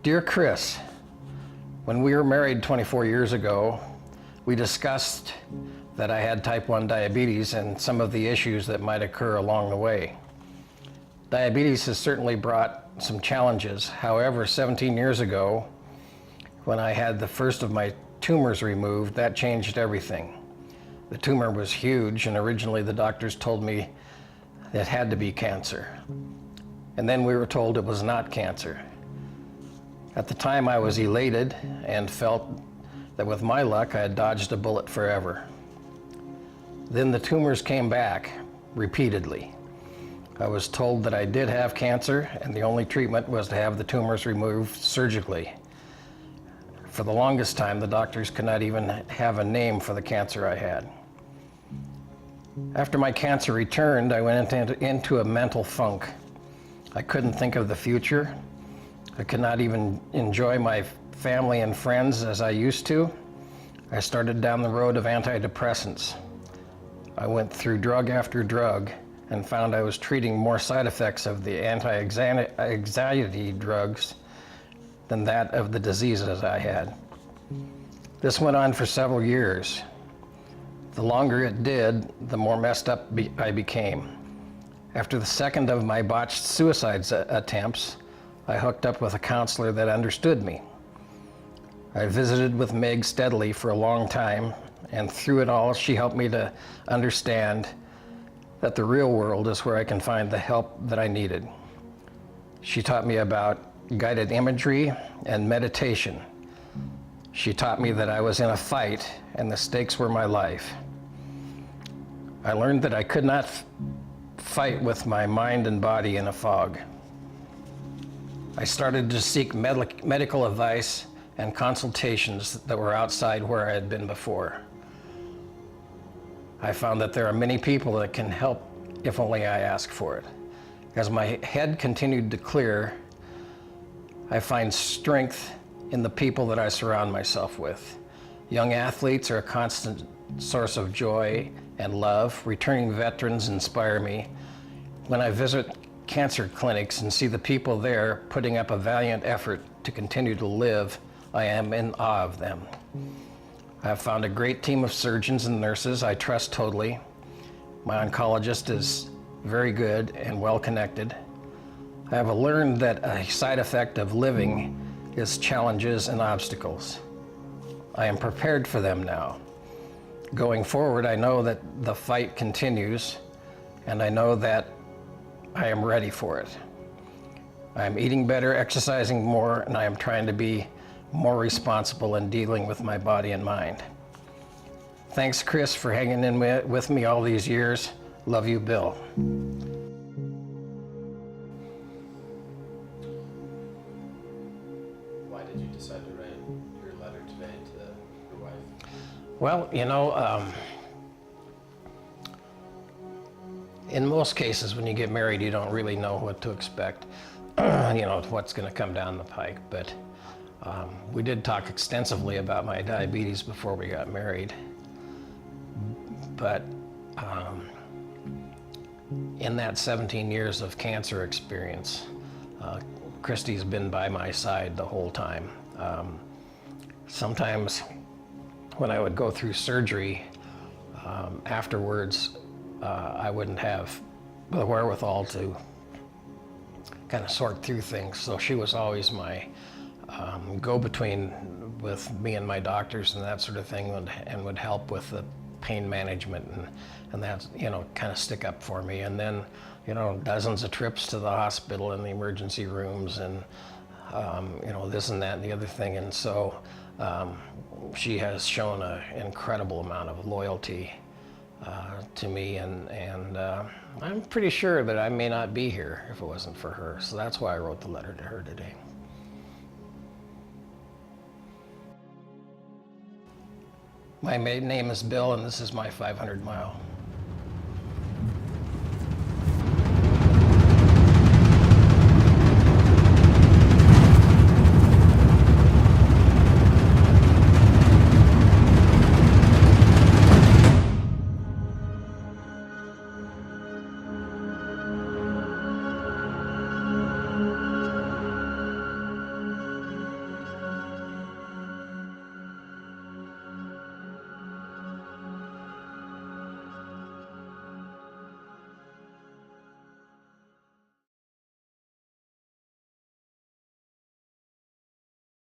Dear Chris, when we were married 24 years ago, we discussed that I had type 1 diabetes and some of the issues that might occur along the way. Diabetes has certainly brought some challenges. However, 17 years ago, when I had the first of my tumors removed, that changed everything. The tumor was huge, and originally the doctors told me it had to be cancer. And then we were told it was not cancer. At the time, I was elated and felt that with my luck, I had dodged a bullet forever. Then the tumors came back repeatedly. I was told that I did have cancer, and the only treatment was to have the tumors removed surgically. For the longest time, the doctors could not even have a name for the cancer I had. After my cancer returned, I went into a mental funk. I couldn't think of the future. I could not even enjoy my family and friends as I used to. I started down the road of antidepressants. I went through drug after drug and found I was treating more side effects of the anti-anxiety drugs than that of the diseases I had. This went on for several years. The longer it did, the more messed up I became. After the second of my botched suicide attempts, I hooked up with a counselor that understood me. I visited with Meg steadily for a long time, and through it all, she helped me to understand that the real world is where I can find the help that I needed. She taught me about guided imagery and meditation. She taught me that I was in a fight and the stakes were my life. I learned that I could not fight with my mind and body in a fog. I started to seek medical advice and consultations that were outside where I had been before. I found that there are many people that can help if only I ask for it. As my head continued to clear, I find strength in the people that I surround myself with. Young athletes are a constant source of joy and love. Returning veterans inspire me. When I visit cancer clinics and see the people there putting up a valiant effort to continue to live, I am in awe of them. I have found a great team of surgeons and nurses I trust totally. My oncologist is very good and well connected. I have learned that a side effect of living is challenges and obstacles. I am prepared for them now. Going forward, I know that the fight continues, and I know that I am ready for it. I am eating better, exercising more, and I am trying to be more responsible in dealing with my body and mind. Thanks, Chris, for hanging in with me all these years. Love you, Bill. Why did you decide to write your letter today to your wife? Well, you know, in most cases, when you get married, you don't really know what to expect, you know, what's going to come down the pike. But we did talk extensively about my diabetes before we got married. But in that 17 years of cancer experience, Christy's been by my side the whole time. Sometimes when I would go through surgery, afterwards, I wouldn't have the wherewithal to kind of sort through things. So she was always my go-between with me and my doctors and that sort of thing, and would help with the pain management and that, you know, kind of stick up for me. And then, you know, dozens of trips to the hospital and the emergency rooms and, you know, this and that and the other thing. And so she has shown an incredible amount of loyalty to me, and I'm pretty sure that I may not be here if it wasn't for her. So that's why I wrote the letter to her today. My maiden name is Bill, and this is my 500 mile.